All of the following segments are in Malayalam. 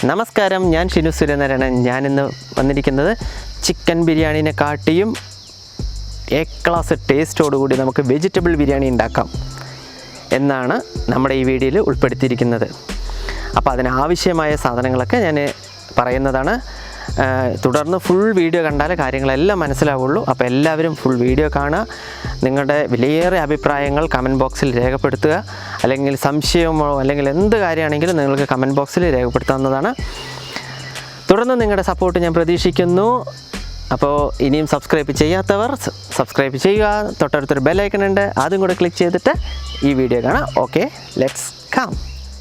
നമസ്കാരം, ഞാൻ ഷിനു സുരേന്ദ്രനാണ്. ഞാനിന്ന് വന്നിരിക്കുന്നത് ചിക്കൻ ബിരിയാണിനെ കാട്ടിയും എ ക്ലാസ് ടേസ്റ്റോടുകൂടി നമുക്ക് വെജിറ്റബിൾ ബിരിയാണി ഉണ്ടാക്കാം എന്നാണ് നമ്മുടെ ഈ വീഡിയോയിൽ ഉൾപ്പെടുത്തിയിരിക്കുന്നത്. അപ്പോൾ അതിനാവശ്യമായ സാധനങ്ങളൊക്കെ ഞാൻ പറയുന്നതാണ്. തുടർന്ന് ഫുൾ വീഡിയോ കണ്ടാലേ കാര്യങ്ങളെല്ലാം മനസ്സിലാവുള്ളൂ. അപ്പോൾ എല്ലാവരും ഫുൾ വീഡിയോ കാണുക. നിങ്ങളുടെ വിലയേറിയ അഭിപ്രായങ്ങൾ കമൻറ്റ് ബോക്സിൽ രേഖപ്പെടുത്തുക. അല്ലെങ്കിൽ സംശയമോ അല്ലെങ്കിൽ എന്ത് കാര്യമാണെങ്കിലും നിങ്ങൾക്ക് കമൻറ്റ് ബോക്സിൽ രേഖപ്പെടുത്താവുന്നതാണ്. തുടർന്ന് നിങ്ങളുടെ സപ്പോർട്ട് ഞാൻ പ്രതീക്ഷിക്കുന്നു. അപ്പോൾ ഇനിയും സബ്സ്ക്രൈബ് ചെയ്യാത്തവർ സബ്സ്ക്രൈബ് ചെയ്യുക. തൊട്ടടുത്തൊരു ബെല്ലൈക്കൺ ഉണ്ട്, അതും കൂടെ ക്ലിക്ക് ചെയ്തിട്ട് ഈ വീഡിയോ കാണാം. Okay, let's come.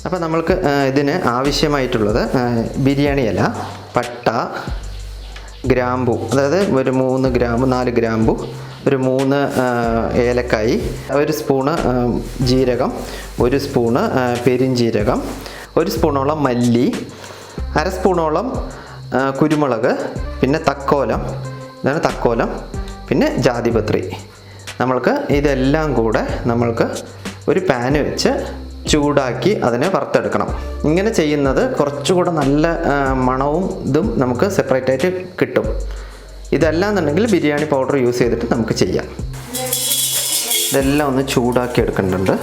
അപ്പോൾ നമ്മൾക്ക് ഇതിന് ആവശ്യമായിട്ടുള്ളത് ബിരിയാണി ഇല, പട്ട, ഗ്രാമ്പു, അതായത് ഒരു 3 ഗ്രാമ്പു 4 ഗ്രാമ്പു, ഒരു 3 ഏലക്കായി, 1 സ്പൂണ് ജീരകം, 1 സ്പൂണ് പെരിഞ്ജീരകം, 1 സ്പൂണോളം മല്ലി, 1/2 സ്പൂണോളം കുരുമുളക്, പിന്നെ തക്കോലം, ഇതാണ് തക്കോലം, പിന്നെ ജാതിപത്രി. നമ്മൾക്ക് ഇതെല്ലാം കൂടെ നമ്മൾക്ക് ഒരു പാന് വെച്ച് ചൂടാക്കി അതിനെ വറുത്തെടുക്കണം. ഇങ്ങനെ ചെയ്യുന്നത് കുറച്ചുകൂടെ നല്ല മണവും ഇതും നമുക്ക് സെപ്പറേറ്റ് ആയിട്ട് കിട്ടും. ഇതെല്ലാം എന്നുണ്ടെങ്കിൽ ബിരിയാണി പൗഡർ യൂസ് ചെയ്തിട്ട് നമുക്ക് ചെയ്യാം. ഇതെല്ലാം ഒന്ന് ചൂടാക്കി എടുക്കേണ്ടതുണ്ട്.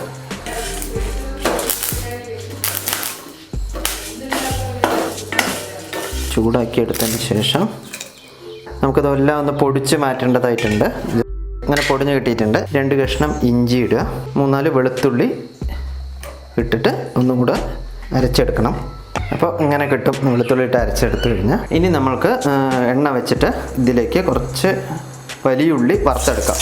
ചൂടാക്കി എടുത്തതിന് ശേഷം നമുക്കിതെല്ലാം ഒന്ന് പൊടിച്ച് മാറ്റേണ്ടതായിട്ടുണ്ട്. ഇങ്ങനെ പൊടിഞ്ഞ് കിട്ടിയിട്ടുണ്ട്. 2 കഷ്ണം ഇഞ്ചി ഇടുക, 3-4 വെളുത്തുള്ളി ഇട്ടിട്ട് ഒന്നും കൂടെ അരച്ചെടുക്കണം. അപ്പോൾ ഇങ്ങനെ കിട്ടും. വെളുത്തുള്ളി ഇട്ട് അരച്ചെടുത്ത് കഴിഞ്ഞാൽ ഇനി നമ്മൾക്ക് എണ്ണ വെച്ചിട്ട് ഇതിലേക്ക് കുറച്ച് വലിയ ഉള്ളി വറുത്തെടുക്കാം.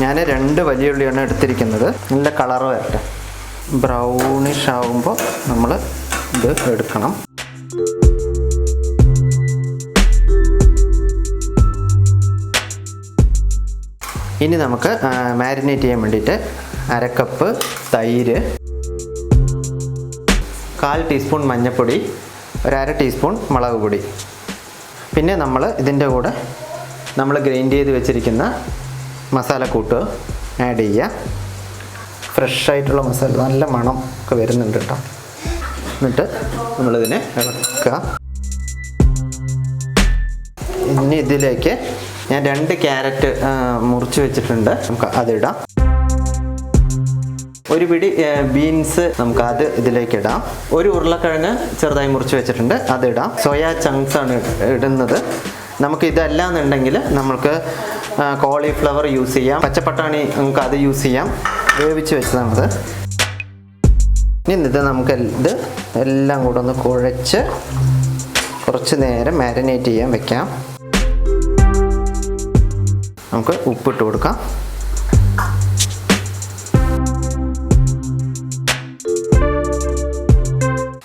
ഞാൻ 2 വലിയ ഉള്ളിയാണ് എടുത്തിരിക്കുന്നത്. നല്ല കളർ വരട്ടെ. ബ്രൗണിഷ് ആവുമ്പോൾ നമ്മൾ ഇത് എടുക്കണം. ഇനി നമുക്ക് മാരിനേറ്റ് ചെയ്യാൻ വേണ്ടിയിട്ട് 1/2 കപ്പ് തൈര്, 1/4 ടീസ്പൂൺ മഞ്ഞൾപ്പൊടി, 1/2 ടീസ്പൂൺ മുളക് പൊടി, പിന്നെ നമ്മൾ ഇതിൻ്റെ കൂടെ നമ്മൾ ഗ്രൈൻഡ് ചെയ്ത് വെച്ചിരിക്കുന്ന മസാലക്കൂട്ട് ആഡ് ചെയ്യുക. ഫ്രഷായിട്ടുള്ള മസാല, നല്ല മണം ഒക്കെ വരുന്നുണ്ട് കേട്ടോ. എന്നിട്ട് നമ്മളിതിനെ ഇളക്കുക. ഇനി ഇതിലേക്ക് ഞാൻ 2 ക്യാരറ്റ് മുറിച്ച് വെച്ചിട്ടുണ്ട്, നമുക്ക് അതിടാം. ഒരു പിടി ബീൻസ് നമുക്ക് അത് ഇതിലേക്ക് ഇടാം. 1 ഉരുളക്കിഴങ്ങ് ചെറുതായി മുറിച്ച് വെച്ചിട്ടുണ്ട്, അതിടാം. സോയാ ചങ്ക്സ് ആണ് ഇടുന്നത്. നമുക്ക് ഇതെല്ലാം എന്നുണ്ടെങ്കിൽ നമുക്ക് കോളിഫ്ലവർ യൂസ് ചെയ്യാം, പച്ചപ്പട്ടാണി നമുക്ക് അത് യൂസ് ചെയ്യാം. വേവിച്ച് വെച്ചതാണത്. ഇനി ഇത് നമുക്ക് ഇത് എല്ലാം കൂടെ ഒന്ന് കുഴച്ച് കുറച്ച് നേരം മാരിനേറ്റ് ചെയ്യാൻ വെക്കാം. നമുക്ക് ഉപ്പിട്ട് കൊടുക്കാം.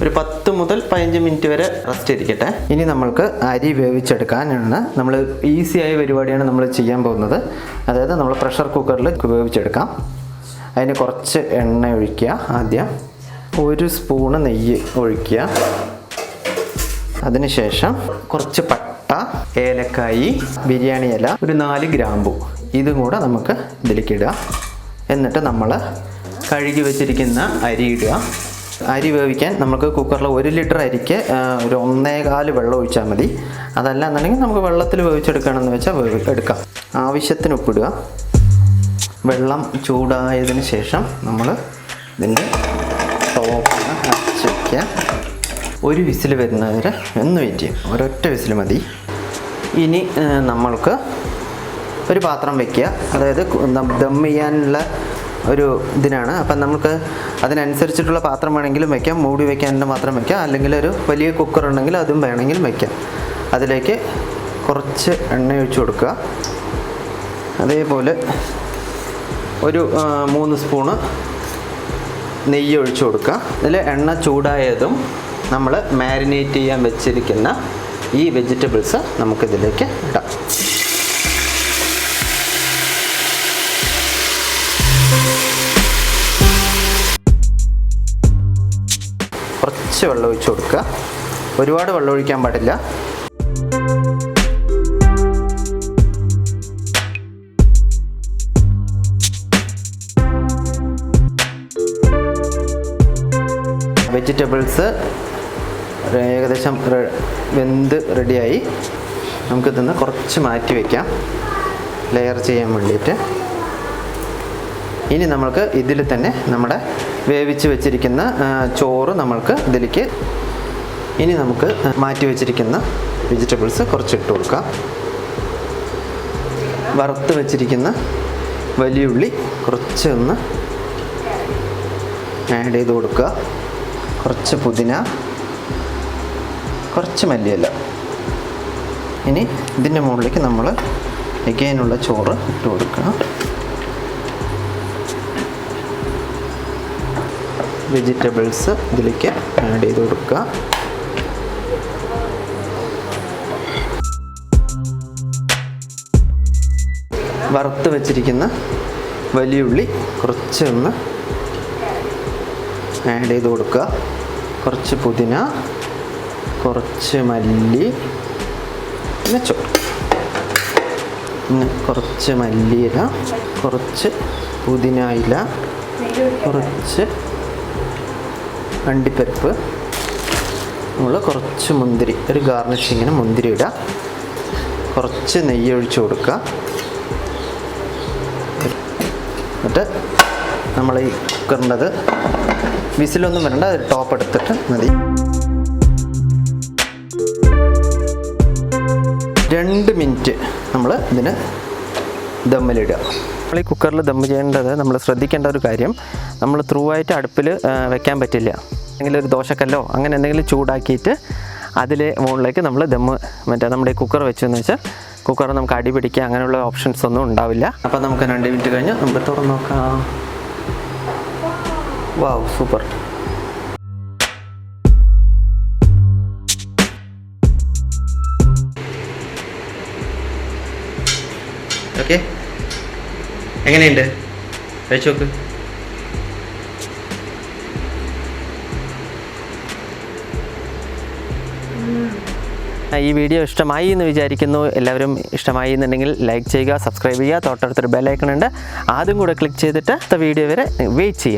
ഒരു 10 മുതൽ 15 മിനിറ്റ് വരെ റെസ്റ്റ് ഇരിക്കട്ടെ. ഇനി നമ്മൾക്ക് അരി വേവിച്ചെടുക്കാനാണ്. നമ്മൾ ഈസിയായ പരിപാടിയാണ് നമ്മൾ ചെയ്യാൻ പോകുന്നത്. അതായത് നമ്മൾ പ്രഷർ കുക്കറിൽ വേവിച്ചെടുക്കാം. അതിന് കുറച്ച് എണ്ണ ഒഴിക്കുക. ആദ്യം 1 സ്പൂണ് നെയ്യ് ഒഴിക്കുക. അതിനുശേഷം കുറച്ച് പട്ട, ഏലക്കായി, ബിരിയാണി ഇല, ഒരു 4 ഗ്രാമ്പു, ഇതും കൂടെ നമുക്ക് ഇതിലേക്ക് ഇടുക. എന്നിട്ട് നമ്മൾ കഴുകി വെച്ചിരിക്കുന്ന അരി ഇടുക. അരി വേവിക്കാൻ നമുക്ക് കുക്കറിൽ 1 ലിറ്റർ അരിക്ക് ഒരു 1.25 വെള്ളം ഒഴിച്ചാൽ മതി. അതല്ല എന്നുണ്ടെങ്കിൽ നമുക്ക് വെള്ളത്തിൽ വേവിച്ചെടുക്കുകയാണെന്ന് വെച്ചാൽ എടുക്കാം. ആവശ്യത്തിന് ഉപ്പിടുക. വെള്ളം ചൂടായതിന് ശേഷം നമ്മൾ ഇതിൻ്റെ ടോപ്പ് അടച്ച് വയ്ക്കുക. 1 വിസിൽ വരുന്നവരെ ഒന്ന് വെയിറ്റ് ചെയ്യും. ഒരൊറ്റ വിസിൽ മതി. ഇനി നമ്മൾക്ക് ഒരു പാത്രം വയ്ക്കുക. അതായത് ദം ചെയ്യാനുള്ള ഒരു ഇതിനാണ്. അപ്പം നമുക്ക് അതിനനുസരിച്ചിട്ടുള്ള പാത്രം വേണമെങ്കിലും വയ്ക്കാം, മൂടി വയ്ക്കാനുള്ള പാത്രം വയ്ക്കാം, അല്ലെങ്കിൽ ഒരു വലിയ കുക്കർ ഉണ്ടെങ്കിൽ അതും വേണമെങ്കിലും വയ്ക്കാം. അതിലേക്ക് കുറച്ച് എണ്ണ ഒഴിച്ച് കൊടുക്കുക. അതേപോലെ ഒരു 3 സ്പൂണ് നെയ്യ് ഒഴിച്ച് കൊടുക്കുക. ഇതിൽ എണ്ണ ചൂടായതും നമ്മൾ മാരിനേറ്റ് ചെയ്യാൻ വെച്ചിരിക്കുന്ന ഈ വെജിറ്റബിൾസ് നമുക്കിതിലേക്ക് ഇടാം. കുറച്ച് വെള്ളം ഒഴിച്ച് കൊടുക്കുക. ഒരുപാട് വെള്ളം ഒഴിക്കാൻ പാടില്ല. വെജിറ്റബിൾസ് ഏകദേശം വെന്ത് റെഡിയായി. നമുക്കിതൊന്ന് കുറച്ച് മാറ്റി വയ്ക്കാം ലെയർ ചെയ്യാൻ വേണ്ടിയിട്ട്. ഇനി നമ്മൾക്ക് ഇതിൽ തന്നെ നമ്മുടെ വേവിച്ച് വെച്ചിരിക്കുന്ന ചോറ് നമ്മൾക്ക് ഇതിലേക്ക് ഇനി നമുക്ക് മാറ്റി വെച്ചിരിക്കുന്ന വെജിറ്റബിൾസ് കുറച്ച് ഇട്ട് കൊടുക്കാം. വറുത്ത് വെച്ചിരിക്കുന്ന വലിയ ഉള്ളി കുറച്ച് ഒന്ന് ആഡ് ചെയ്ത് കൊടുക്കുക. കുറച്ച് പുതിന, കുറച്ച് മല്ലിയില. ഇനി ഇതിൻ്റെ മുകളിലേക്ക് നമ്മൾ എഗൈനുള്ള ചോറ് ഇട്ട് കൊടുക്കുക. വെജിറ്റബിൾസ് ഇതിലേക്ക് ആഡ് ചെയ്ത് കൊടുക്കുക. വറുത്ത് വെച്ചിരിക്കുന്ന വലിയ ഉള്ളി കുറച്ച് ഒന്ന് ആഡ് ചെയ്ത് കൊടുക്കുക. കുറച്ച് പുതിന, കുറച്ച് മല്ലി, പിന്നെ ചോറ്, പിന്നെ കുറച്ച് മല്ലിയില, കുറച്ച് പുതിന ഇല, കുറച്ച് അണ്ടിപ്പരിപ്പ്, നമ്മൾ കുറച്ച് മുന്തിരി, ഒരു ഗാർണിഷിങ്ങിന് മുന്തിരി ഇടുക. കുറച്ച് നെയ്യ് ഒഴിച്ച് കൊടുക്കുക. എന്നിട്ട് നമ്മൾ ഈ കുക്കറിൻ്റെത് വിസിലൊന്നും വരണ്ട, അത് ടോപ്പ് എടുത്തിട്ട് മതി. 2 മിനിറ്റ് നമ്മൾ ഇതിന് ദമ്മിലിടുക. നമ്മൾ ഈ കുക്കറിൽ ദം ചെയ്യേണ്ടത്, നമ്മൾ ശ്രദ്ധിക്കേണ്ട ഒരു കാര്യം, നമ്മൾ ത്രൂ ആയിട്ട് അടുപ്പിൽ വെക്കാൻ പറ്റില്ല. അല്ലെങ്കിൽ ഒരു ദോശക്കല്ലോ അങ്ങനെ എന്തെങ്കിലും ചൂടാക്കിയിട്ട് അതിൽ മുകളിലേക്ക് നമ്മൾ ദമ്മ് നമ്മുടെ ഈ കുക്കർ വെച്ചെന്ന് വെച്ചാൽ കുക്കർ നമുക്ക് അടി പിടിക്കുക അങ്ങനെയുള്ള ഓപ്ഷൻസ് ഒന്നും ഉണ്ടാവില്ല. അപ്പോൾ നമുക്ക് 2 മിനിറ്റ് കഴിഞ്ഞ് നമുക്ക് തുറന്ന് നോക്കാം. വാവ്, സൂപ്പർ. ഓക്കെ, എങ്ങനെയുണ്ട്? കഴിച്ചു നോക്ക്. ഈ വീഡിയോ ഇഷ്ടമായി എന്ന് വിചാരിക്കുന്നു. എല്ലാവരും ഇഷ്ടമായി എന്നുണ്ടെങ്കിൽ ലൈക്ക് ചെയ്യുക, സബ്സ്ക്രൈബ് ചെയ്യുക. തൊട്ടടുത്തൊരു ബെൽ ഐക്കൺ ഉണ്ട്, അതും കൂടെ ക്ലിക്ക് ചെയ്തിട്ട് അടുത്ത വീഡിയോ വരെ വെയിറ്റ് ചെയ്യുക.